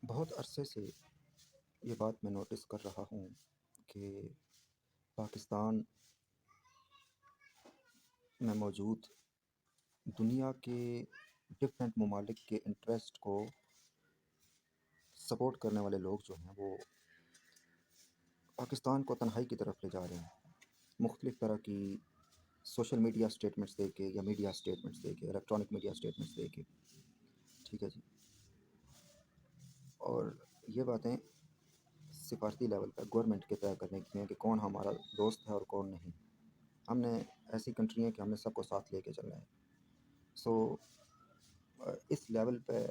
بہت عرصے سے یہ بات میں نوٹس کر رہا ہوں کہ پاکستان میں موجود دنیا کے ڈفرینٹ ممالک کے انٹرسٹ کو سپورٹ کرنے والے لوگ جو ہیں وہ پاکستان کو تنہائی کی طرف لے جا رہے ہیں، مختلف طرح کی سوشل میڈیا اسٹیٹمنٹس دے کے یا میڈیا اسٹیٹمنٹس دے کے، الیکٹرانک میڈیا اسٹیٹمنٹس دے کے، ٹھیک ہے جی۔ اور یہ باتیں سفارتی لیول پر گورنمنٹ کے طے کرنے کی ہیں کہ کون ہمارا دوست ہے اور کون نہیں۔ ہم نے ایسی کنٹری ہیں کہ ہم نے سب کو ساتھ لے کے چلنا ہے۔ سو اس لیول پہ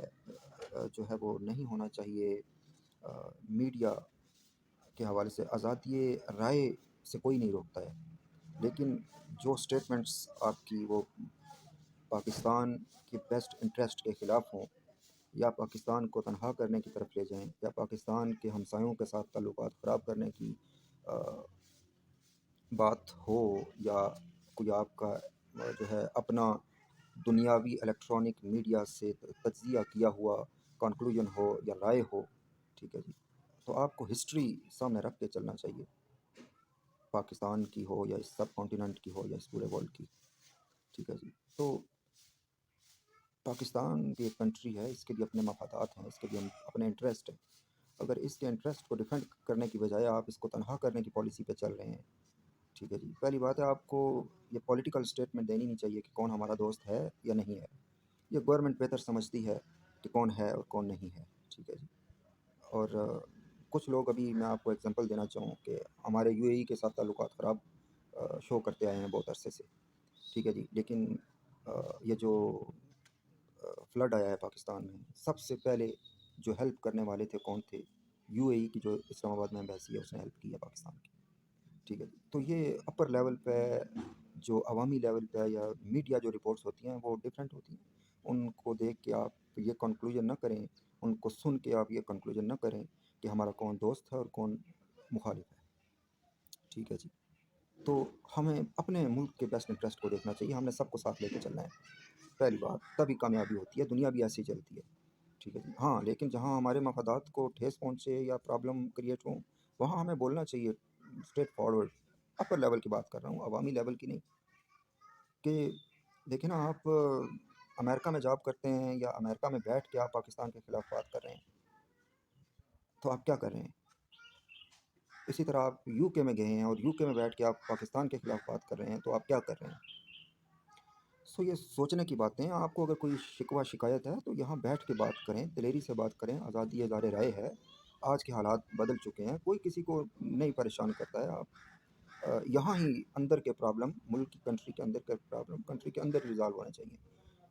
جو ہے وہ نہیں ہونا چاہیے۔ میڈیا کے حوالے سے آزادی رائے سے کوئی نہیں روکتا ہے، لیکن جو اسٹیٹمنٹس آپ کی وہ پاکستان کی بیسٹ انٹرسٹ کے خلاف ہوں، یا پاکستان کو تنہا کرنے کی طرف لے جائیں، یا پاکستان کے ہمسایوں کے ساتھ تعلقات خراب کرنے کی بات ہو، یا کوئی آپ کا جو ہے اپنا دنیاوی الیکٹرانک میڈیا سے تجزیہ کیا ہوا کنکلوژن ہو یا رائے ہو، ٹھیک ہے جی، تو آپ کو ہسٹری سامنے رکھ کے چلنا چاہیے، پاکستان کی ہو یا اس سب کانٹیننٹ کی ہو یا اس پورے ورلڈ کی، ٹھیک ہے جی۔ تو پاکستان بھی ایک کنٹری ہے، اس کے بھی اپنے مفادات ہیں، اس کے بھی اپنے انٹرسٹ ہیں۔ اگر اس کے انٹرسٹ کو ڈیفینڈ کرنے کی بجائے آپ اس کو تنہا کرنے کی پالیسی پہ چل رہے ہیں، ٹھیک ہے جی، پہلی بات ہے آپ کو یہ پولیٹیکل اسٹیٹمنٹ دینی نہیں چاہیے کہ کون ہمارا دوست ہے یا نہیں ہے۔ یہ گورنمنٹ بہتر سمجھتی ہے کہ کون ہے اور کون نہیں ہے، ٹھیک ہے جی۔ اور کچھ لوگ، ابھی میں آپ کو ایگزامپل دینا چاہوں کہ ہمارے یو اے ای کے ساتھ تعلقات خراب شو کرتے آئے ہیں بہت عرصے سے، ٹھیک ہے جی، لیکن یہ جو فلڈ آیا ہے پاکستان میں، سب سے پہلے جو ہیلپ کرنے والے تھے کون تھے؟ یو اے ای کی جو اسلام آباد میں ایمبیسی ہے اس نے ہیلپ کی ہے پاکستان کی، ٹھیک ہے جی۔ تو یہ اپر لیول پہ جو عوامی لیول پہ یا میڈیا جو رپورٹس ہوتی ہیں وہ ڈفرینٹ ہوتی ہیں، ان کو دیکھ کے آپ یہ کنکلوژن نہ کریں، ان کو سن کے آپ یہ کنکلوژن نہ کریں کہ ہمارا کون دوست ہے اور کون مخالف ہے، ٹھیک ہے جی۔ تو ہمیں اپنے ملک کے بیسٹ انٹرسٹ کو دیکھنا چاہیے، ہم نے سب کو ساتھ لے کے چلنا ہے، پہلی بات، تبھی کامیابی ہوتی ہے، دنیا بھی ایسی چلتی ہے، ٹھیک ہے جی۔ ہاں، لیکن جہاں ہمارے مفادات کو ٹھیس پہنچے یا پرابلم کریٹ ہوں، وہاں ہمیں بولنا چاہیے اسٹریٹ فارورڈ۔ اپر لیول کی بات کر رہا ہوں، عوامی لیول کی نہیں، کہ دیکھیں نا، آپ امریکہ میں جاب کرتے ہیں یا امریکہ میں بیٹھ کے آپ پاکستان کے خلاف بات کر رہے ہیں، تو آپ کیا کر رہے ہیں؟ اسی طرح آپ یو کے میں گئے ہیں اور یو کے میں بیٹھ کے آپ پاکستان کے خلاف بات کر رہے ہیں، تو آپ کیا کر رہے ہیں؟ سو یہ سوچنے کی باتیں ہیں۔ آپ کو اگر کوئی شکوہ شکایت ہے تو یہاں بیٹھ کے بات کریں، دلیری سے بات کریں، آزادی اظہار رائے ہے، آج کے حالات بدل چکے ہیں، کوئی کسی کو نہیں پریشان کرتا ہے۔ آپ یہاں ہی اندر کے پرابلم، ملک کی کنٹری کے اندر کے پرابلم کنٹری کے اندر ریزالو ہونے چاہیے،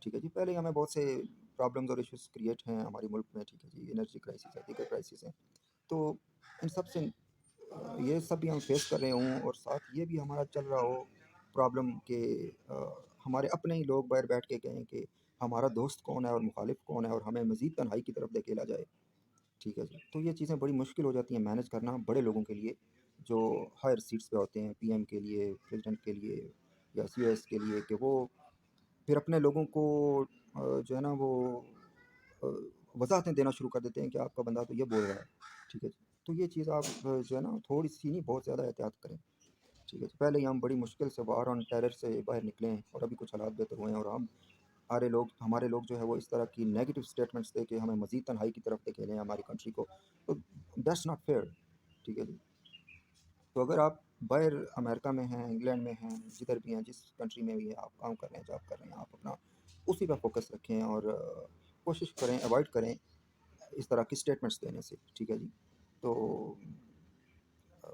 ٹھیک ہے جی۔ پہلے ہمیں بہت سے پرابلمز اور ایشوز کریٹ ہیں ہماری ملک میں، ٹھیک ہے جی، انرجی کرائسس ہے، دیگر کرائسس ہیں، تو ان سب سے یہ سب بھی ہم فیس کر رہے ہوں، اور ساتھ یہ بھی ہمارا چل رہا ہو پرابلم کہ ہمارے اپنے ہی لوگ باہر بیٹھ کے کہیں کہ ہمارا دوست کون ہے اور مخالف کون ہے، اور ہمیں مزید تنہائی کی طرف دھکیلا جائے، ٹھیک ہے جی۔ تو یہ چیزیں بڑی مشکل ہو جاتی ہیں مینیج کرنا بڑے لوگوں کے لیے، جو ہائر سیٹس پہ ہوتے ہیں، پی ایم کے لیے، پریزیڈنٹ کے لیے، یا سی او ایس کے لیے، کہ وہ پھر اپنے لوگوں کو جو ہے نا وہ وضاحتیں دینا شروع کر دیتے ہیں کہ آپ کا بندہ تو یہ بول رہا ہے، ٹھیک ہے جی۔ تو یہ چیز آپ جو ہے نا تھوڑی سی نہیں، بہت زیادہ احتیاط کریں، ٹھیک ہے جی۔ پہلے ہی ہم بڑی مشکل سے وار آن ٹیرر سے باہر نکلے ہیں، اور ابھی کچھ حالات بہتر ہوئے ہیں، اور ہمارے لوگ جو ہے وہ اس طرح کی نیگیٹو اسٹیٹمنٹس دے کے ہمیں مزید تنہائی کی طرف دھکیلیں ہماری کنٹری کو، تو دیٹس ناٹ فیئر، ٹھیک ہے جی۔ تو اگر آپ باہر امریکہ میں ہیں، انگلینڈ میں ہیں، جدھر بھی ہیں، جس کنٹری میں بھی آپ کام کر رہے ہیں، جاب کر رہے ہیں، آپ اپنا اسی پہ فوکس رکھیں، اور کوشش کریں اوائڈ کریں اس طرح کی اسٹیٹمنٹس دینے سے، ٹھیک ہے جی۔ تو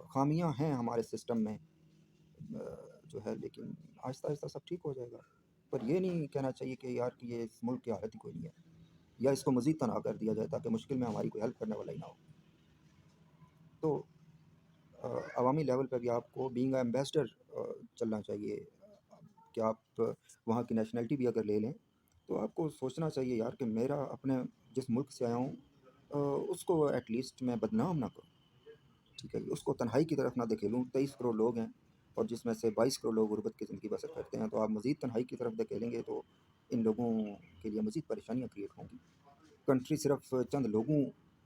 خامیاں ہیں ہمارے سسٹم میں جو ہے، لیکن آہستہ آہستہ سب ٹھیک ہو جائے گا۔ پر یہ نہیں کہنا چاہیے کہ یار کہ یہ اس ملک کی حالت ہی کوئی نہیں ہے، یا اس کو مزید تنہا کر دیا جائے تاکہ مشکل میں ہماری کوئی ہیلپ کرنے والا ہی نہ ہو۔ تو عوامی لیول پہ بھی آپ کو بینگ اے ایمبیسڈر چلنا چاہیے، کہ آپ وہاں کی نیشنلٹی بھی اگر لے لیں تو آپ کو سوچنا چاہیے یار کہ میرا اپنے جس ملک سے آیا ہوں اس کو ایٹ لیسٹ میں بدنام نہ کروں، ٹھیک ہے جی، اس کو تنہائی کی طرف نہ دھکیلوں۔ 23 کروڑ لوگ ہیں، اور جس میں سے 22 کروڑ لوگ غربت کی زندگی بسر کرتے ہیں، تو آپ مزید تنہائی کی طرف دھکیلیں گے تو ان لوگوں کے لیے مزید پریشانیاں کریٹ ہوں گی۔ کنٹری صرف چند لوگوں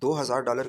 $2000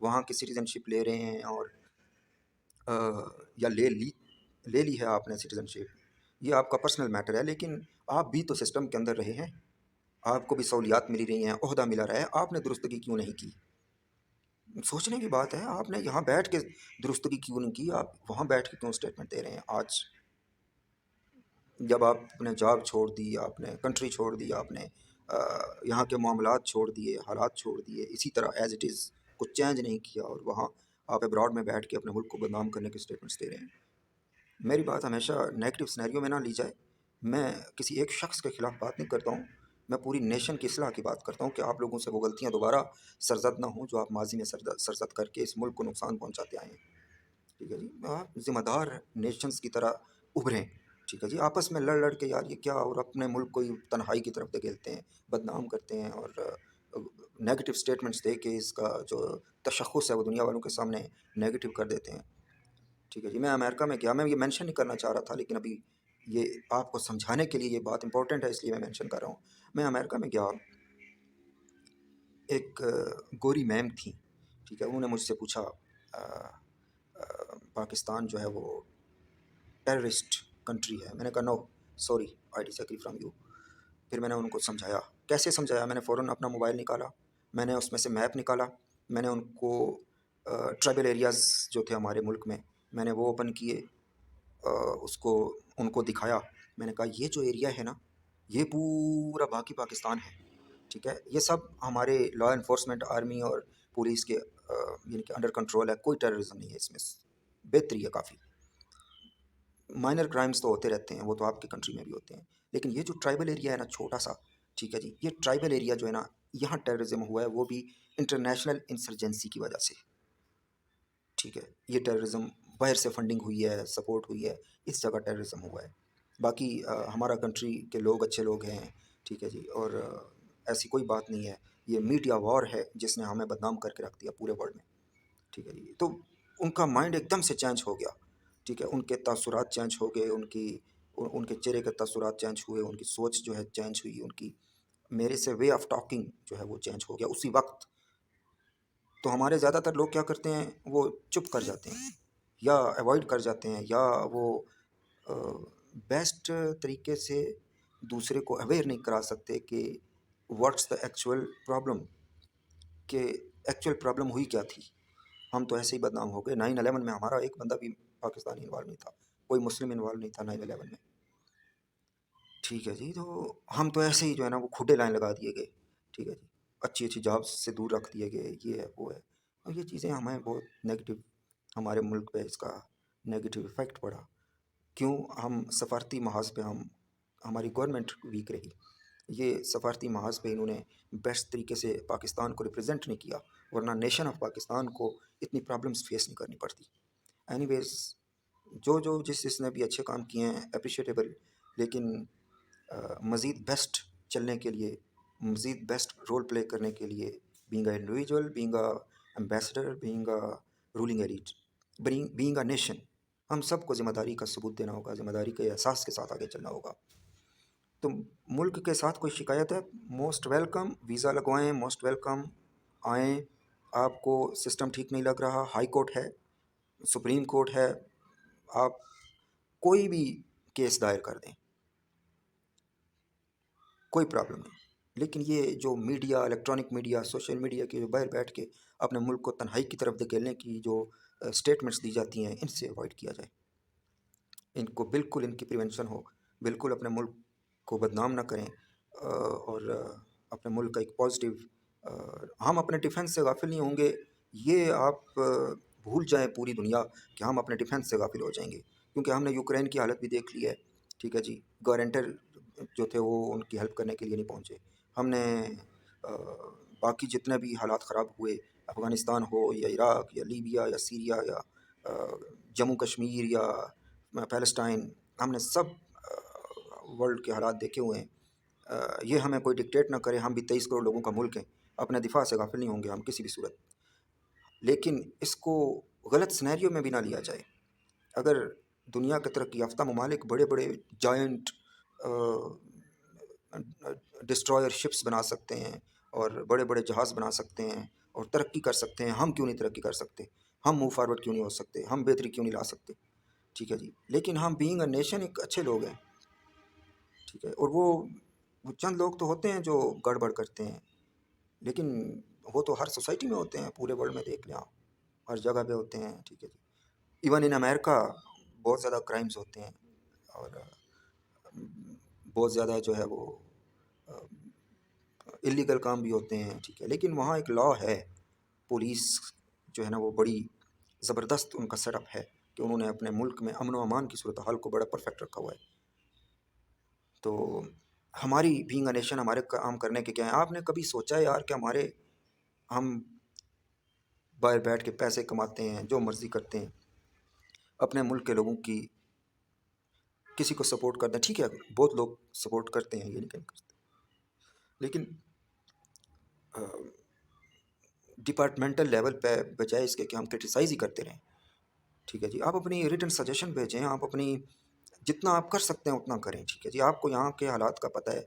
وہاں کی سٹیزن شپ لے رہے ہیں اور یا لے لی ہے آپ نے سٹیزن شپ، یہ آپ کا پرسنل میٹر ہے، لیکن آپ بھی تو سسٹم کے اندر رہے ہیں، آپ کو بھی سہولیات ملی رہی ہیں، عہدہ ملا رہا ہے، آپ نے درستگی کیوں نہیں کی؟ سوچنے کی بات ہے، آپ نے یہاں بیٹھ کے درستگی کیوں نہیں کی؟ آپ وہاں بیٹھ کے کیوں اسٹیٹمنٹ دے رہے ہیں؟ آج جب آپ نے جاب چھوڑ دی، آپ نے کنٹری چھوڑ دی، آپ نے یہاں کے معاملات چھوڑ دیے، حالات چھوڑ دیے، اسی طرح ایز اٹ از کچھ چینج نہیں کیا، اور وہاں آپ ابراڈ میں بیٹھ کے اپنے ملک کو بدنام کرنے کے اسٹیٹمنٹس دے رہے ہیں۔ میری بات ہمیشہ نیگیٹو سنیریو میں نہ لی جائے، میں کسی ایک شخص کے خلاف بات نہیں کرتا ہوں، میں پوری نیشن کی اصلاح کی بات کرتا ہوں کہ آپ لوگوں سے وہ غلطیاں دوبارہ سرزد نہ ہوں جو آپ ماضی میں سرزد کر کے اس ملک کو نقصان پہنچاتے آئے ہیں۔ ٹھیک ہے جی، آپ ذمہ دار نیشنز کی طرح ابھریں۔ ٹھیک ہے جی، آپس میں لڑ کے یار یہ کیا، اور اپنے ملک کو ہی تنہائی کی طرف دھکیلتے ہیں، بدنام کرتے ہیں، اور نیگیٹو سٹیٹمنٹس دے کے اس کا جو تشخص ہے وہ دنیا والوں کے سامنے نیگیٹو کر دیتے ہیں۔ ٹھیک ہے جی، میں امریکہ میں گیا، میں یہ مینشن نہیں کرنا چاہ رہا تھا، لیکن ابھی یہ آپ کو سمجھانے کے لیے یہ بات امپورٹنٹ ہے، اس لیے میں مینشن کر رہا ہوں۔ میں امریکہ میں گیا، ایک گوری میم تھیں، ٹھیک ہے، انہوں نے مجھ سے پوچھا پاکستان جو ہے وہ ٹیررسٹ کنٹری ہے؟ میں نے کہا no sorry I disagree from you. پھر میں نے ان کو سمجھایا، کیسے سمجھایا؟ میں نے فوراً اپنا موبائل نکالا، میں نے اس میں سے میپ نکالا، میں نے ان کو ٹرائبل ایریاز جو تھے ہمارے ملک میں نے وہ اوپن کیے، اس کو ان کو دکھایا، میں نے کہا یہ جو ایریا ہے نا، یہ پورا باقی پاکستان ہے، ٹھیک ہے، یہ سب ہمارے لا انفورسمنٹ آرمی اور پولیس کے یعنی کہ انڈر کنٹرول ہے، کوئی ٹیررزم نہیں ہے اس میں، بہتری ہے کافی، مائنر کرائمز تو ہوتے رہتے ہیں، وہ تو آپ کی کنٹری میں بھی ہوتے ہیں، لیکن یہ جو ٹرائبل ایریا ہے نا چھوٹا سا، ٹھیک ہے جی، یہ ٹرائبل ایریا جو ہے نا یہاں ٹیررزم ہوا ہے، وہ بھی انٹرنیشنل انسرجنسی کی وجہ سے، ٹھیک ہے، یہ ٹیررزم باہر سے فنڈنگ ہوئی ہے، سپورٹ ہوئی ہے، اس جگہ ٹیررزم ہوا ہے۔ باقی ہمارا کنٹری کے لوگ اچھے لوگ ہیں، ٹھیک ہے جی، اور ایسی کوئی بات نہیں ہے، یہ میڈیا وار ہے جس نے ہمیں بدنام کر کے رکھ دیا پورے ورلڈ میں، ٹھیک ہے جی۔ تو ان کا مائنڈ ایک دم سے چینج ہو گیا، ٹھیک ہے، ان کے تاثرات چینج ہو گئے، ان کے چہرے کے تاثرات چینج ہوئے، ان کی سوچ جو ہے چینج ہوئی، ان کی میرے سے وے آف ٹاکنگ جو ہے وہ چینج ہو گیا اسی وقت۔ تو ہمارے زیادہ تر لوگ کیا کرتے ہیں، وہ چپ کر جاتے ہیں، یا ایوائڈ کر جاتے ہیں، یا وہ بیسٹ طریقے سے دوسرے کو اویئر نہیں کرا سکتے کہ واٹس دا ایکچوئل پرابلم، کہ ایکچوئل پرابلم ہوئی کیا تھی۔ ہم تو ایسے ہی بدنام ہو گئے، 9/11 میں ہمارا ایک بندہ بھی پاکستانی انوالو نہیں تھا، کوئی مسلم انوالو نہیں تھا 9/11 میں، ٹھیک ہے جی۔ تو ہم تو ایسے ہی جو ہے نا وہ کھڈے لائن لگا دیے گئے، ٹھیک ہے جی، اچھی اچھی جابس سے دور رکھ دیے گئے، یہ ہے وہ ہے، اور یہ چیزیں ہمیں بہت نیگیٹو، ہمارے ملک پہ اس کا نیگیٹو افیکٹ پڑا۔ کیوں؟ ہم سفارتی محاذ پہ ہماری گورنمنٹ ویک رہی، یہ سفارتی محاذ پہ انہوں نے بیسٹ طریقے سے پاکستان کو ریپرزینٹ نہیں کیا، ورنہ نیشن آف پاکستان کو اتنی پرابلمس فیس نہیں کرنی پڑتی۔ اینی ویز، جس نے بھی اچھے کام کیے ہیں اپریشیٹیبل، لیکن مزید بیسٹ چلنے کے لیے، مزید بیسٹ رول پلے کرنے کے لیے، being a individual, being a ambassador, being a ruling elite, being a nation, ہم سب کو ذمہ داری کا ثبوت دینا ہوگا، ذمہ داری کے احساس کے ساتھ آگے چلنا ہوگا۔ تو ملک کے ساتھ کوئی شکایت ہے، موسٹ ویلکم، ویزا لگوائیں، موسٹ ویلکم، آئیں۔ آپ کو سسٹم ٹھیک نہیں لگ رہا، ہائی کورٹ ہے، سپریم کورٹ ہے، آپ کوئی بھی کیس دائر کر دیں، کوئی پرابلم نہیں۔ لیکن یہ جو media, electronic media, social media کے جو باہر بیٹھ کے اپنے ملک کو تنہائی کی طرف دھکیلنے کی جو اسٹیٹمنٹس دی جاتی ہیں، ان سے اوائڈ کیا جائے، ان کو بالکل ان کی پریونشن ہو، بالکل اپنے ملک کو بدنام نہ کریں، اور اپنے ملک کا ایک پازیٹیو، ہم اپنے ڈیفنس سے غافل نہیں ہوں گے، یہ آپ بھول جائیں پوری دنیا کہ ہم اپنے ڈیفنس سے غافل ہو جائیں گے، کیونکہ ہم نے یوکرین کی حالت بھی دیکھ لی ہے، ٹھیک ہے جی، گارنٹر جو تھے وہ ان کی ہیلپ کرنے کے لیے نہیں پہنچے، ہم نے باقی جتنے بھی حالات خراب ہوئے، افغانستان ہو یا عراق یا لیبیا یا سیریا یا جموں کشمیر یا پیلسٹائن، ہم نے سب ورلڈ کے حالات دیکھے ہوئے ہیں، یہ ہمیں کوئی ڈکٹیٹ نہ کرے، ہم بھی 23 کروڑ لوگوں کا ملک ہیں، اپنے دفاع سے غافل نہیں ہوں گے ہم کسی بھی صورت، لیکن اس کو غلط سنیریو میں بھی نہ لیا جائے۔ اگر دنیا کے ترقی یافتہ ممالک بڑے بڑے جائنٹ ڈسٹرائر شپس بنا سکتے ہیں، اور بڑے بڑے جہاز بنا سکتے ہیں اور ترقی کر سکتے ہیں. ہم کیوں نہیں ترقی کر سکتے؟ ہم موو فارورڈ کیوں نہیں ہو سکتے؟ ہم بہتری کیوں نہیں لا سکتے؟ ٹھیک ہے جی. لیکن ہم بینگ اے نیشن ایک اچھے لوگ ہیں. ٹھیک ہے. اور وہ چند لوگ تو ہوتے ہیں جو گڑبڑ کرتے ہیں، لیکن وہ تو ہر سوسائٹی میں ہوتے ہیں، پورے ورلڈ میں دیکھ لیں آپ، ہر جگہ پہ ہوتے ہیں. ٹھیک ہے جی. ایون ان امریکہ بہت زیادہ کرائمز ہوتے ہیں، اور بہت زیادہ جو ہے وہ اللیگل کام بھی ہوتے ہیں. ٹھیک ہے. لیکن وہاں ایک لا ہے، پولیس جو ہے نا وہ بڑی زبردست ان کا سیٹ اپ ہے کہ انہوں نے اپنے ملک میں امن و امان کی صورتحال کو بڑا پرفیکٹ رکھا ہوا ہے. تو ہماری بینگ اے نیشن، ہمارے کام کرنے کے کیا ہیں؟ آپ نے کبھی سوچا ہے یار کہ ہم باہر بیٹھ کے پیسے کماتے ہیں، جو مرضی کرتے ہیں، اپنے ملک کے لوگوں کی کسی کو سپورٹ کرتے ہیں. ٹھیک ہے، بہت لوگ سپورٹ کرتے ہیں، یہ نہیں کہیں کرتے، لیکن ڈپارٹمنٹل لیول پہ بجائے اس کے کہ ہم کرٹیسائز ہی کرتے رہیں. ٹھیک ہے جی. آپ اپنی ریٹن سجیشن بھیجیں، آپ اپنی جتنا آپ کر سکتے ہیں اتنا کریں. ٹھیک ہے جی. آپ کو یہاں کے حالات کا پتہ ہے،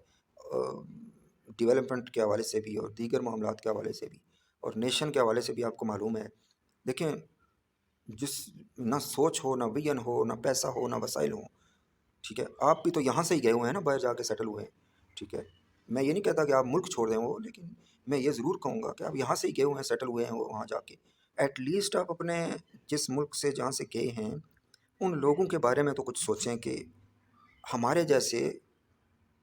ڈیولپمنٹ کے حوالے سے بھی اور دیگر معاملات کے حوالے سے بھی اور نیشن کے حوالے سے بھی آپ کو معلوم ہے. دیکھیں، جس نہ سوچ ہو، نہ ویژن ہو، نہ پیسہ ہو، نہ وسائل ہوں. ٹھیک ہے. آپ بھی تو یہاں سے ہی گئے ہوئے ہیں نا، باہر جا کے سیٹل ہوئے ہیں. ٹھیک ہے. میں یہ نہیں کہتا کہ آپ ملک چھوڑ دیں وہ، لیکن میں یہ ضرور کہوں گا کہ آپ یہاں سے ہی گئے ہوئے ہیں، سیٹل ہوئے ہیں وہاں جا کے. ایٹ لیسٹ آپ اپنے جس ملک سے جہاں سے گئے ہیں ان لوگوں کے بارے میں تو کچھ سوچیں کہ ہمارے جیسے،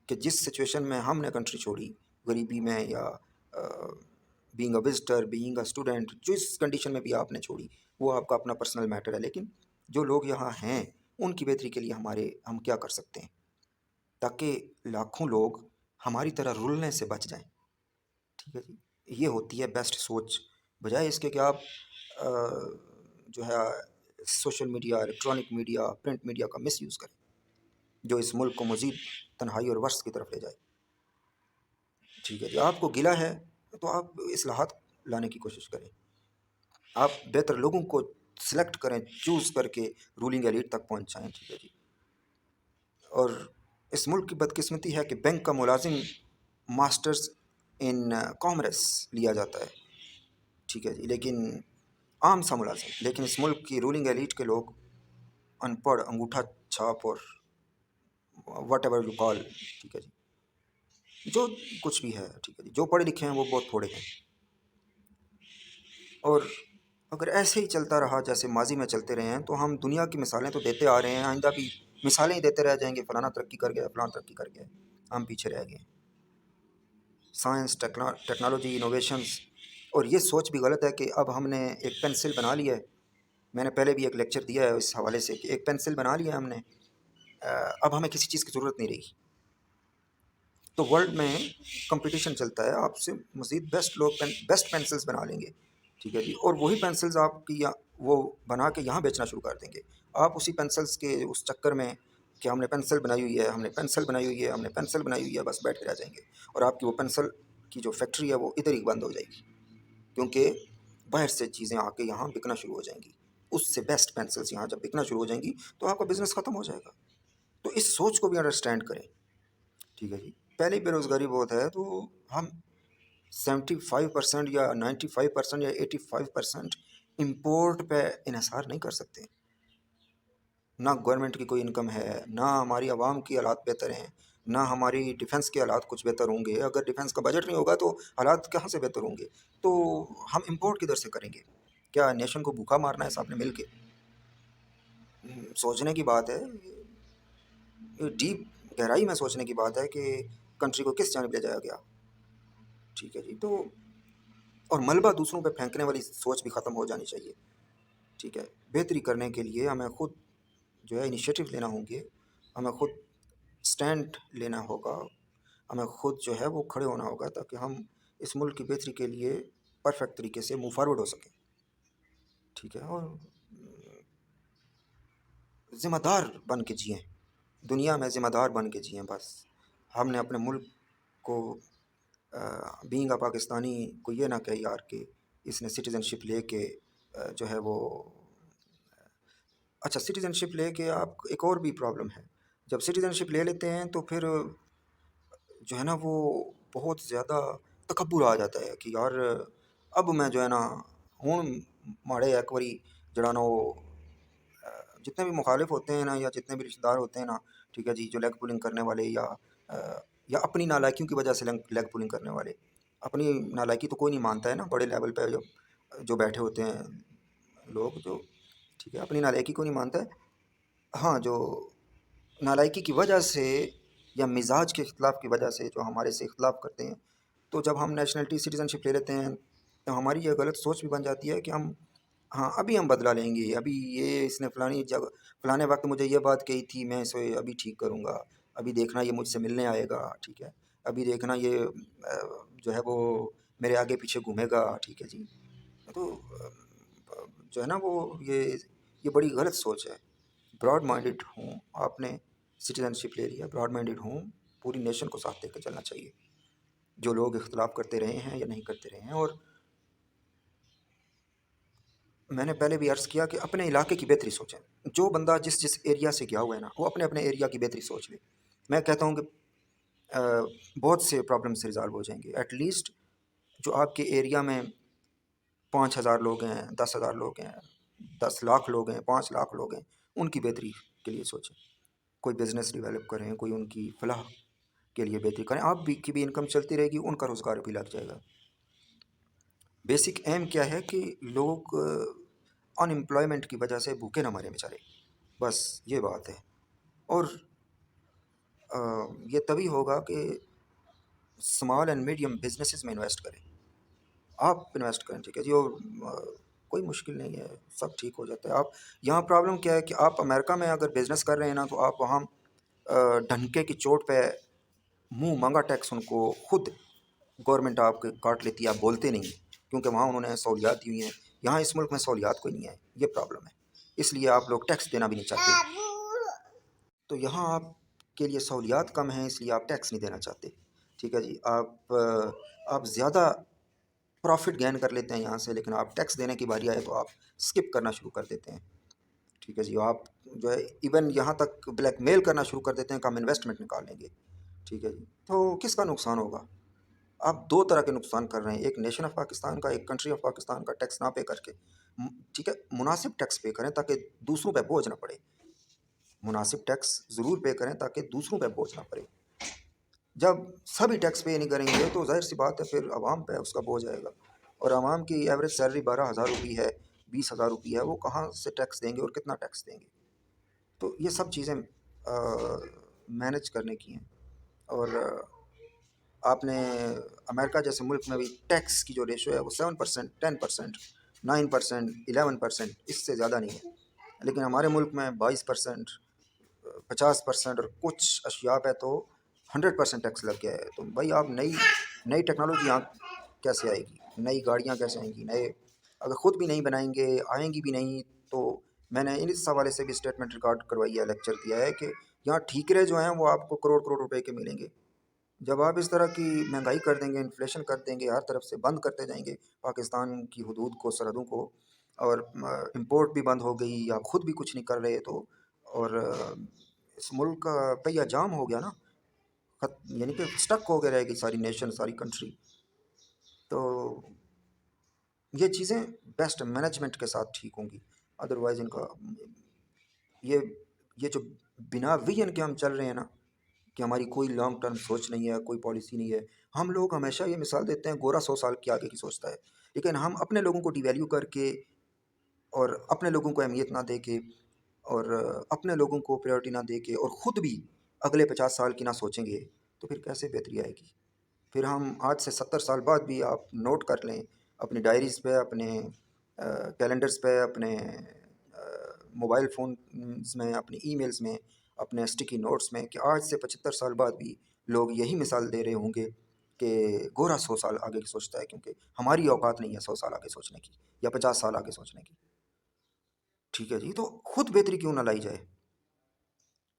کہ جس سچویشن میں ہم نے کنٹری چھوڑی، غریبی میں یا being a visitor, being a student, جس کنڈیشن میں بھی آپ نے چھوڑی وہ آپ کا اپنا پرسنل میٹر ہے. لیکن جو لوگ یہاں ہیں ان کی بہتری کے لیے ہم کیا کر سکتے ہیں تاکہ لاکھوں لوگ ہماری طرح رلنے سے بچ جائیں. ٹھیک ہے جی. یہ ہوتی ہے بیسٹ سوچ، بجائے اس کے کہ آپ جو ہے social media, electronic media, print media کا مس یوز کریں، جو اس ملک کو مزید تنہائی اور ورث کی طرف لے جائے. ٹھیک ہے جی. آپ کو گلہ ہے تو آپ اصلاحات لانے کی کوشش کریں، آپ بہتر لوگوں کو سلیکٹ کریں، چوز کر کے رولنگ ایلیٹ تک پہنچائیں. ٹھیک ہے جی. اور اس ملک کی بدقسمتی ہے کہ بینک کا ملازم ماسٹرز ان کامرس لیا جاتا ہے. ٹھیک ہے جی. لیکن عام سا ملازم، لیکن اس ملک کی رولنگ ایلیٹ کے لوگ ان پڑھ، انگوٹھا چھاپ اور واٹ ایور یو کال. ٹھیک ہے جی. جو کچھ بھی ہے. ٹھیک ہے جی. جو پڑھے لکھے ہیں وہ بہت تھوڑے ہیں. اور اگر ایسے ہی چلتا رہا جیسے ماضی میں چلتے رہے ہیں تو ہم دنیا کی مثالیں تو دیتے آ رہے ہیں، آئندہ بھی مثالیں ہی دیتے رہ جائیں گے. فلانا ترقی کر گیا، فلانا ترقی کر گیا، ہم پیچھے رہ گئے. Science, technology, innovations. اور یہ سوچ بھی غلط ہے کہ اب ہم نے ایک پینسل بنا لی ہے. میں نے پہلے بھی ایک لیکچر دیا ہے اس حوالے سے کہ ایک پینسل بنا لی ہے ہم نے، اب ہمیں کسی چیز کی ضرورت نہیں رہی. تو ورلڈ میں کمپٹیشن چلتا ہے، آپ سے مزید بیسٹ لوگ بیسٹ پینسلز بنا لیں گے. ٹھیک ہے جی. اور وہی پینسلز آپ کی وہ بنا کے یہاں بیچنا شروع کر دیں گے. آپ اسی پینسلز کے اس چکر میں کہ ہم نے پینسل بنائی ہوئی ہے، ہم نے پینسل بنائی ہوئی ہے، ہم نے پینسل بنائی ہوئی ہے، بس بیٹھے رہ جائیں گے. اور آپ کی وہ پینسل کی جو فیکٹری ہے وہ ادھر ہی بند ہو جائے گی، کیونکہ باہر سے چیزیں آ کے یہاں بکنا شروع ہو جائیں گی. اس سے بیسٹ پینسلز یہاں جب بکنا شروع ہو جائیں گی تو آپ کا بزنس ختم ہو جائے گا. تو اس سوچ کو بھی انڈرسٹینڈ کریں. ٹھیک ہے جی. پہلے بے روزگاری بہت ہے تو ہم 75% یا 95% یا 85% امپورٹ پہ انحصار نہیں کر سکتے. نہ گورنمنٹ کی کوئی انکم ہے، نہ ہماری عوام کی حالات بہتر ہیں، نہ ہماری ڈیفنس کے حالات کچھ بہتر ہوں گے. اگر ڈیفنس کا بجٹ نہیں ہوگا تو حالات کہاں سے بہتر ہوں گے؟ تو ہم امپورٹ کدھر سے کریں گے؟ کیا نیشن کو بھوکا مارنا ہے صاحب نے مل کے؟ سوچنے کی بات ہے، ڈیپ گہرائی میں سوچنے کی بات ہے کہ کنٹری کو کس جانب لے جایا گیا. ٹھیک ہے جی. تو اور ملبہ دوسروں پہ پھینکنے والی سوچ بھی ختم ہو جانی چاہیے. ٹھیک ہے. بہتری کرنے کے لیے ہمیں خود جو ہے انیشیٹو لینا ہوں گے، ہمیں خود سٹینڈ لینا ہوگا، ہمیں خود جو ہے وہ کھڑے ہونا ہوگا تاکہ ہم اس ملک کی بہتری کے لیے پرفیکٹ طریقے سے موو فارورڈ ہو سکیں. ٹھیک ہے. اور ذمہ دار بن کے جئیں، دنیا میں ذمہ دار بن کے جئیں. بس ہم نے اپنے ملک کو بینگ اے پاکستانی کو یہ نہ کہے یار کہ اس نے سٹیزن شپ لے کے جو ہے وہ اچھا سٹیزن شپ لے کے آپ ایک اور بھی پرابلم ہے. جب سٹیزن شپ لے لیتے ہیں تو پھر جو ہے نا وہ بہت زیادہ تکبر آ جاتا ہے کہ یار اب میں جو ہے نا ہوں ماڑے ایک باری جڑا نا وہ جتنے بھی مخالف ہوتے ہیں نا یا جتنے بھی رشتہ دار ہوتے ہیں نا، ٹھیک ہے جی، جو لیگ پولنگ کرنے والے یا اپنی نالائکیوں کی وجہ سے لیگ پولنگ کرنے والے، اپنی نالائکی تو کوئی نہیں مانتا ہے نا بڑے لیول پہ جو بیٹھے ہوتے ہیں لوگ، جو ٹھیک ہے اپنی نالائکی کو نہیں مانتا ہے، ہاں جو نالائکی کی وجہ سے یا مزاج کے اختلاف کی وجہ سے جو ہمارے سے اختلاف کرتے ہیں، تو جب ہم نیشنلٹی سٹیزن شپ لے لیتے ہیں تو ہماری یہ غلط سوچ بھی بن جاتی ہے کہ ہاں ابھی ہم بدلا لیں گے، ابھی یہ اس نے فلانی جگہ فلانے وقت مجھے یہ بات کہی تھی، میں اسے ابھی ٹھیک کروں گا، ابھی دیکھنا یہ مجھ سے ملنے آئے گا، ٹھیک ہے، ابھی دیکھنا یہ جو ہے وہ میرے آگے پیچھے گھومے گا، ٹھیک ہے جی، تو جو ہے نا وہ یہ بڑی غلط سوچ ہے۔ براڈ مائنڈڈ ہوں، آپ نے سٹیزن شپ لے لیا، براڈ مائنڈڈ ہوں، پوری نیشن کو ساتھ لے کے چلنا چاہیے، جو لوگ اختلاف کرتے رہے ہیں یا نہیں کرتے رہے ہیں۔ اور میں نے پہلے بھی عرض کیا کہ اپنے علاقے کی بہتری سوچیں، جو بندہ جس ایریا سے گیا ہوا ہے نا وہ اپنے ایریا کی بہتری سوچ لے، میں کہتا ہوں کہ بہت سے پرابلم سے ریزالو ہو جائیں گے۔ ایٹ لیسٹ جو آپ کے ایریا میں 5,000 لوگ ہیں، 10,000 لوگ ہیں، 10 لاکھ لوگ ہیں، 5 لاکھ لوگ ہیں، ان کی بہتری کے لیے سوچیں، کوئی بزنس ڈیولپ کریں، کوئی ان کی فلاح کے لیے بہتری کریں، آپ بھی کی بھی انکم چلتی رہے گی، ان کا روزگار بھی لگ جائے گا۔ بیسک ایم کیا ہے کہ لوگ ان امپلائمنٹ کی وجہ سے بھوکے نہ مرے بیچارے، بس یہ بات ہے۔ اور یہ تبھی ہوگا کہ اسمال اینڈ میڈیم بزنسز میں انویسٹ کریں، آپ انویسٹ کریں، ٹھیک ہے جی، اور کوئی مشکل نہیں ہے، سب ٹھیک ہو جاتا ہے۔ آپ یہاں پرابلم کیا ہے کہ آپ امریکہ میں اگر بزنس کر رہے ہیں نا تو آپ وہاں ڈھنکے کی چوٹ پہ منہ مانگا ٹیکس ان کو خود گورنمنٹ آپ کے کاٹ لیتی ہے، آپ بولتے نہیں، کیونکہ وہاں انہوں نے سہولیات دی ہوئی ہیں، یہاں اس ملک میں سہولیات کوئی نہیں ہے، یہ پرابلم ہے، اس لیے آپ لوگ ٹیکس دینا بھی نہیں چاہتے، تو یہاں آپ کے لیے سہولیات کم ہیں، اس لیے آپ ٹیکس نہیں دینا چاہتے، ٹھیک ہے جی، آپ زیادہ پروفٹ گین کر لیتے ہیں یہاں سے، لیکن آپ ٹیکس دینے کی باری آئے تو آپ اسکپ کرنا شروع کر دیتے ہیں، ٹھیک ہے جی، آپ جو ہے ایون یہاں تک بلیک میل کرنا شروع کر دیتے ہیں کہ ہم انویسٹمنٹ نکال لیں گے، ٹھیک ہے جی، تو کس کا نقصان ہوگا؟ آپ دو طرح کے نقصان کر رہے ہیں، ایک نیشن آف پاکستان کا، ایک کنٹری آف پاکستان کا ٹیکس نہ پے کر کے، ٹھیک ہے، مناسب ٹیکس پے کریں تاکہ دوسروں پہ بوجھ نہ پڑے، مناسب ٹیکس ضرور پے کریں تاکہ دوسروں پہ بوجھ نہ پڑے، جب سبھی ٹیکس پے نہیں کریں گے تو ظاہر سی بات ہے پھر عوام پہ اس کا بوجھ آئے گا، اور عوام کی ایوریج سیلری 12,000 روپی ہے، 20,000 روپی ہے، وہ کہاں سے ٹیکس دیں گے اور کتنا ٹیکس دیں گے؟ تو یہ سب چیزیں مینج کرنے کی ہیں، اور آپ نے امریکہ جیسے ملک میں بھی ٹیکس کی جو ریشو ہے وہ 7%، 10%، 9%، 11%، اس سے زیادہ نہیں ہے، لیکن ہمارے ملک میں 22%، 50%، اور کچھ اشیاء پہ تو 100% ٹیکس لگ گیا ہے، تو بھائی آپ نئی ٹیکنالوجی یہاں کیسے آئے گی، نئی گاڑیاں کیسے آئیں گی، اگر خود بھی نہیں بنائیں گے، آئیں گی بھی نہیں، تو میں نے اس حوالے سے بھی اسٹیٹمنٹ ریکارڈ کروائی ہے، لیکچر دیا ہے کہ یہاں ٹھیکرے جو ہیں وہ آپ کو کروڑ کروڑ روپے کے ملیں گے، جب آپ اس طرح کی مہنگائی کر دیں گے، انفلیشن کر دیں گے، ہر طرف سے بند کرتے جائیں گے پاکستان کی حدود کو، سرحدوں کو، اور امپورٹ بھی بند ہو گئی، آپ خود بھی کچھ نہیں کر رہے، تو اور اس ملک کا پہیہ جام ہو گیا نا، یعنی کہ سٹک ہو کے رہے گی ساری نیشن، ساری کنٹری، تو یہ چیزیں بیسٹ مینجمنٹ کے ساتھ ٹھیک ہوں گی، ادروائز ان کا یہ جو بنا ویژن کے ہم چل رہے ہیں نا، کہ ہماری کوئی لانگ ٹرم سوچ نہیں ہے، کوئی پالیسی نہیں ہے، ہم لوگ ہمیشہ یہ مثال دیتے ہیں گورا 100 سال کے آگے کی سوچتا ہے، لیکن ہم اپنے لوگوں کو ڈی ویلیو کر کے اور اپنے لوگوں کو اہمیت نہ دے کے اور اپنے لوگوں کو پریورٹی نہ دے کے اور خود بھی اگلے 50 سال کی نہ سوچیں گے تو پھر کیسے بہتری آئے گی؟ پھر ہم آج سے 70 سال بعد بھی آپ نوٹ کر لیں اپنی ڈائریز پہ، اپنے کیلنڈرز پہ، اپنے موبائل فونز میں، اپنے ای میلز میں، اپنے اسٹکی نوٹس میں، کہ آج سے 75 سال بعد بھی لوگ یہی مثال دے رہے ہوں گے کہ گورا 100 سال آگے کی سوچتا ہے، کیونکہ ہماری اوقات نہیں ہے 100 سال آگے سوچنے کی یا 50 سال آگے سوچنے کی، ٹھیک ہے جی، تو خود بہتری کیوں نہ لائی جائے،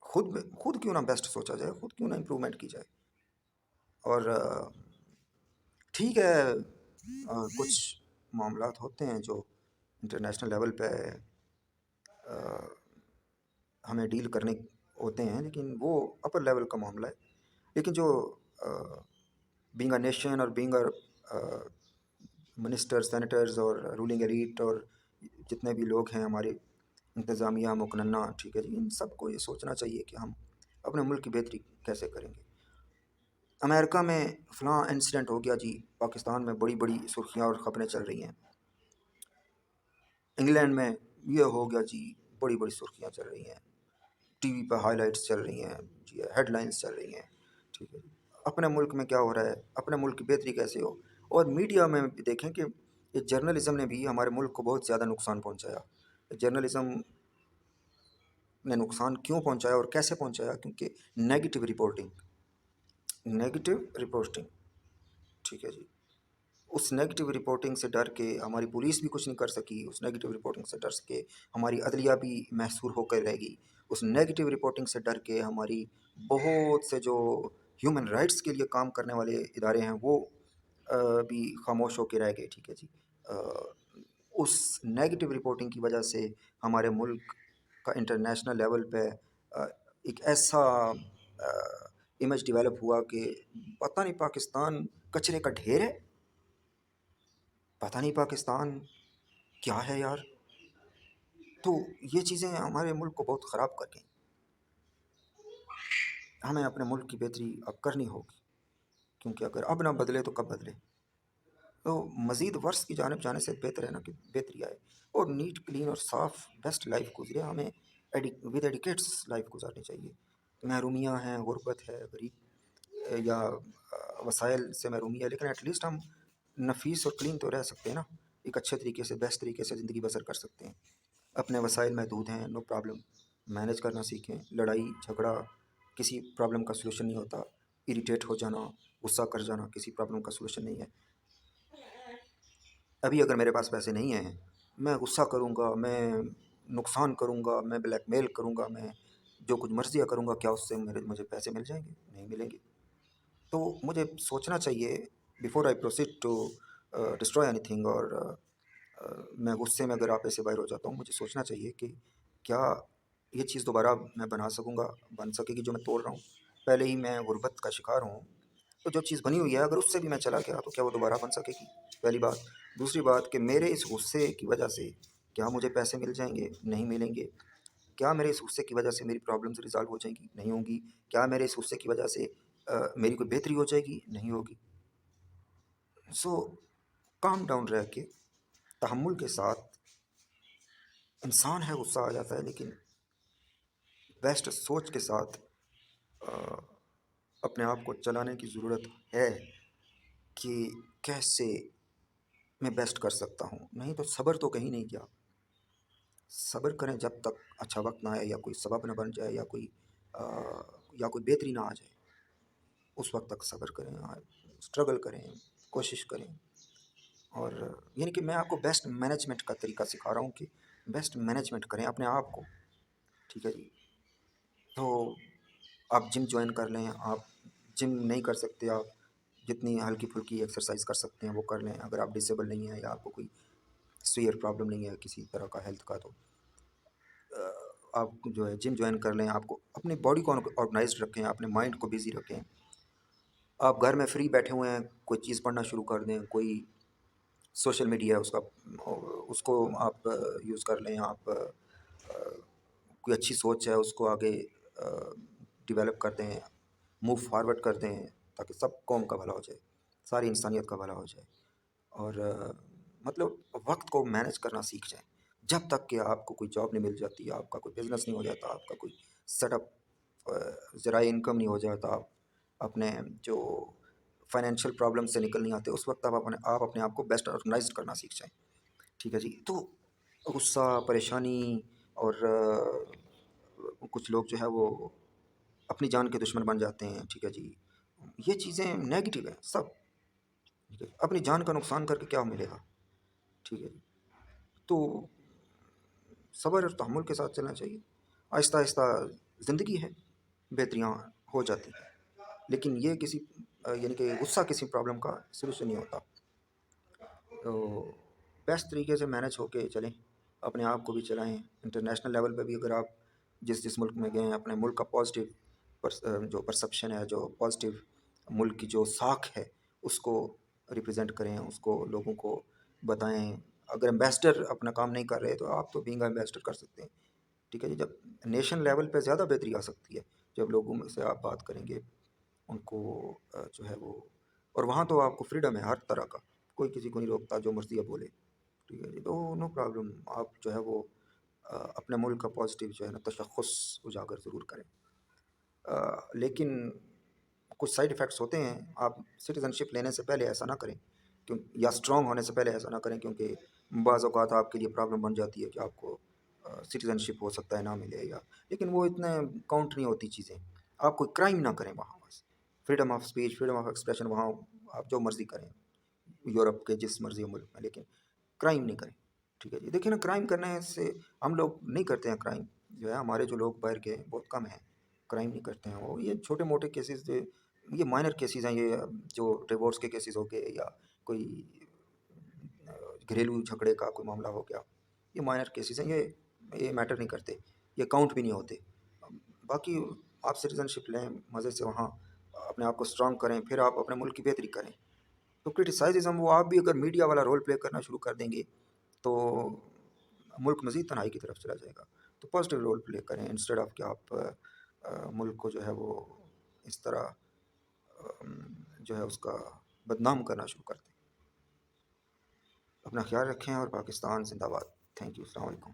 خود کیوں نہ بیسٹ سوچا جائے، خود کیوں نہ امپرومنٹ کی جائے، اور ٹھیک ہے کچھ معاملات ہوتے ہیں جو انٹرنیشنل لیول پہ ہمیں ڈیل کرنے ہوتے ہیں، لیکن وہ اپر لیول کا معاملہ ہے، لیکن جو بینگ اے نیشن اور بینگ اے منسٹر سینیٹرز اور رولنگ ایلیٹ اور جتنے بھی لوگ ہیں ہمارے انتظامیہ مقننہ، ٹھیک ہے جی، ان سب کو یہ سوچنا چاہیے کہ ہم اپنے ملک کی بہتری کیسے کریں گے۔ امریکہ میں فلاں انسیڈنٹ ہو گیا جی، پاکستان میں بڑی بڑی سرخیاں اور خبریں چل رہی ہیں، انگلینڈ میں یہ ہو گیا جی، بڑی بڑی سرخیاں چل رہی ہیں، ٹی وی پہ ہائی لائٹس چل رہی ہیں جی، ہیڈ لائنس چل رہی ہیں، ٹھیک ہے جی۔ اپنے ملک میں کیا ہو رہا ہے، اپنے ملک کی بہتری کیسے ہو؟ اور میڈیا میں بھی دیکھیں کہ یہ جرنلزم نے بھی ہمارے ملک کو بہت زیادہ نقصان پہنچایا۔ جرنلزم نے نقصان کیوں پہنچایا اور کیسے پہنچایا؟ کیونکہ نیگیٹو رپورٹنگ، ٹھیک ہے جی، اس نیگیٹو رپورٹنگ سے ڈر کے ہماری پولیس بھی کچھ نہیں کر سکی، اس نیگیٹو رپورٹنگ سے ڈر کے ہماری عدلیہ بھی محصور ہو کر رہ گئی، اس نیگیٹو رپورٹنگ سے ڈر کے ہماری بہت سے جو ہیومن رائٹس کے لیے کام کرنے والے ادارے ہیں وہ بھی خاموش ہو کے رہ گئے، ٹھیک ہے جی۔ اس نیگیٹو رپورٹنگ کی وجہ سے ہمارے ملک کا انٹرنیشنل لیول پہ ایک ایسا امیج ڈیولپ ہوا کہ پتہ نہیں پاکستان کچرے کا ڈھیر ہے، پتہ نہیں پاکستان کیا ہے یار۔ تو یہ چیزیں ہمارے ملک کو بہت خراب کر گئیں۔ ہمیں اپنے ملک کی بہتری اب کرنی ہوگی، کیونکہ اگر اب نہ بدلے تو کب بدلے؟ تو مزید ورث کی جانب جانے سے بہتر ہے نا کہ بہتری آئے اور نیٹ کلین اور صاف بیسٹ لائف گزرے۔ ہمیں ود ایڈیکیٹس لائف گزارنی چاہیے۔ محرومیاں ہیں، غربت ہے، غریب یا وسائل سے محرومی ہے، لیکن ایٹ لیسٹ ہم نفیس اور کلین تو رہ سکتے ہیں نا، ایک اچھے طریقے سے بیسٹ طریقے سے زندگی بسر کر سکتے ہیں۔ اپنے وسائل محدود ہیں، نو پرابلم، مینیج کرنا سیکھیں۔ لڑائی جھگڑا کسی پرابلم کا سلوشن نہیں ہوتا، اریٹیٹ ہو جانا، غصہ کر جانا کسی پرابلم کا سلوشن نہیں ہے۔ ابھی اگر میرے پاس پیسے نہیں ہیں، میں غصہ کروں گا، میں نقصان کروں گا، میں بلیک میل کروں گا، میں جو کچھ مرضیاں کروں گا، کیا اس سے مجھے پیسے مل جائیں گے؟ نہیں ملیں گے۔ تو مجھے سوچنا چاہیے before I proceed to destroy anything, اور میں غصے میں اگر آپ ایسے باہر ہو جاتا ہوں، مجھے سوچنا چاہیے کہ کیا یہ چیز دوبارہ میں بنا سکوں گا، بن سکے گی جو میں توڑ رہا ہوں؟ پہلے ہی میں غربت کا شکار ہوں، تو جو چیز بنی ہوئی ہے اگر اس سے بھی میں چلا گیا تو کیا وہ دوبارہ بن سکے گی؟ پہلی بات۔ دوسری بات کہ میرے اس غصے کی وجہ سے کیا مجھے پیسے مل جائیں گے؟ نہیں ملیں گے۔ کیا میرے اس غصے کی وجہ سے میری پرابلمز ریزالو ہو جائیں گی؟ نہیں ہوں گی۔ کیا میرے اس غصے کی وجہ سے میری کوئی بہتری ہو جائے گی؟ نہیں ہوگی۔ سو کام ڈاؤن رہ کے تحمل کے ساتھ، انسان ہے غصہ آ جاتا ہے، لیکن بیسٹ سوچ کے ساتھ اپنے آپ کو چلانے کی ضرورت ہے کہ کیسے میں بیسٹ کر سکتا ہوں۔ نہیں تو صبر تو کہیں نہیں گیا۔ صبر کریں جب تک اچھا وقت نہ آئے، یا کوئی سبب نہ بن جائے، یا کوئی بہتری نہ آ جائے، اس وقت تک صبر کریں، اسٹرگل کریں، کوشش کریں۔ اور یعنی کہ میں آپ کو بیسٹ مینجمنٹ کا طریقہ سکھا رہا ہوں کہ بیسٹ مینجمنٹ کریں اپنے آپ کو، ٹھیک ہے جی۔ تو آپ جم جوائن کر لیں، آپ جم نہیں کر سکتے، آپ جتنی ہلکی پھلکی ایکسرسائز کر سکتے ہیں وہ کر لیں۔ اگر آپ ڈسیبل نہیں ہیں یا آپ کو کوئی سویئر پرابلم نہیں ہے کسی طرح کا ہیلتھ کا، تو آپ جو ہے جم جوائن کر لیں۔ آپ کو اپنی باڈی کو آرگنائزڈ رکھیں، اپنے مائنڈ کو بیزی رکھیں۔ آپ گھر میں فری بیٹھے ہوئے ہیں، کوئی چیز پڑھنا شروع کر دیں، کوئی سوشل میڈیا ہے اس کو آپ یوز کر لیں۔ آپ کوئی اچھی سوچ ہے اس کو آگے ڈیولپ کر دیں، موو فارورڈ کر دیں، تاکہ سب قوم کا بھلا ہو جائے، ساری انسانیت کا بھلا ہو جائے۔ اور مطلب وقت کو مینیج کرنا سیکھ جائیں۔ جب تک کہ آپ کو کوئی جاب نہیں مل جاتی، آپ کا کوئی بزنس نہیں ہو جاتا، آپ کا کوئی سیٹ اپ ذرائع انکم نہیں ہو جاتا، آپ اپنے جو فائنینشیل پرابلم سے نکل نہیں آتے، اس وقت آپ اپنے آپ کو بیسٹ آرگنائزڈ کرنا سیکھ جائیں، ٹھیک ہے جی۔ تو غصہ، پریشانی اور کچھ لوگ جو ہے وہ اپنی جان کے دشمن بن جاتے ہیں، ٹھیک ہے جی۔ یہ چیزیں نیگیٹو ہیں سب، ٹھیک ہے۔ اپنی جان کا نقصان کر کے کیا ملے گا، ٹھیک ہے جی۔ تو صبر اور تحمل کے ساتھ چلنا چاہیے۔ آہستہ آہستہ زندگی ہے، بہتریاں ہو جاتی ہیں، لیکن یہ یعنی کہ غصہ کسی پرابلم کا سلوشن نہیں ہوتا۔ تو بیسٹ طریقے سے مینیج ہو کے چلیں، اپنے آپ کو بھی چلائیں۔ انٹرنیشنل لیول پہ بھی اگر آپ جس ملک میں گئے ہیں، اپنے ملک کا پازیٹیو جو پرسپشن ہے، جو پازیٹیو ملک کی جو ساکھ ہے، اس کو ریپرزینٹ کریں، اس کو لوگوں کو بتائیں۔ اگر ایمبیسڈر اپنا کام نہیں کر رہے تو آپ تو بینگ ایمبیسڈر کر سکتے ہیں، ٹھیک ہے جی۔ جب نیشن لیول پہ زیادہ بہتری آ سکتی ہے جب لوگوں میں سے آپ بات کریں گے، ان کو جو ہے وہ، اور وہاں تو آپ کو فریڈم ہے ہر طرح کا، کوئی کسی کو نہیں روکتا، جو مرضی ہے بولے، ٹھیک ہے جی۔ تو نو پرابلم، آپ جو ہے وہ اپنے ملک کا پازیٹیو جو ہے نا تشخص اجاگر ضرور کریں، لیکن کچھ سائیڈ ایفیکٹس ہوتے ہیں۔ آپ سٹیزن شپ لینے سے پہلے ایسا نہ کریں، یا اسٹرانگ ہونے سے پہلے ایسا نہ کریں، کیونکہ بعض اوقات آپ کے لیے پرابلم بن جاتی ہے کہ آپ کو سٹیزن شپ ہو سکتا ہے نہ ملے، یا لیکن وہ اتنے کاؤنٹ نہیں ہوتی چیزیں۔ آپ کوئی کرائم نہ کریں وہاں، بس freedom of speech, freedom of expression, وہاں آپ جو مرضی کریں یورپ کے جس مرضی ملک میں، لیکن کرائم نہیں کریں، ٹھیک ہے جی۔ دیکھیں نا، کرائم کرنے سے ہم لوگ نہیں کرتے ہیں کرائم، جو ہے ہمارے جو لوگ باہر کے بہت کم ہیں کرائم نہیں کرتے ہیں، وہ یہ چھوٹے موٹے کیسز، یہ مائنر کیسز ہیں، یہ جو ڈیورس کے کیسز ہو گئے، یا کوئی گھریلو جھگڑے کا کوئی معاملہ ہو گیا، یہ مائنر کیسز ہیں، یہ میٹر نہیں کرتے، یہ کاؤنٹ بھی نہیں ہوتے۔ باقی آپ سٹیزن شپ لیں مزے سے، وہاں اپنے آپ کو اسٹرانگ کریں، پھر آپ اپنے ملک کی بہتری کریں۔ تو کرٹیسائزم، وہ آپ بھی اگر میڈیا والا رول پلے کرنا شروع کر دیں گے تو ملک مزید تنہائی کی طرف چلا جائے گا۔ تو پازیٹیو رول پلے کریں، انسٹیڈ آف کہ آپ ملک کو جو ہے وہ اس طرح جو ہے اس کا بدنام کرنا شروع کر دیں۔ اپنا خیال رکھیں، اور پاکستان زندہ باد۔ تھینک یو، السلام علیکم۔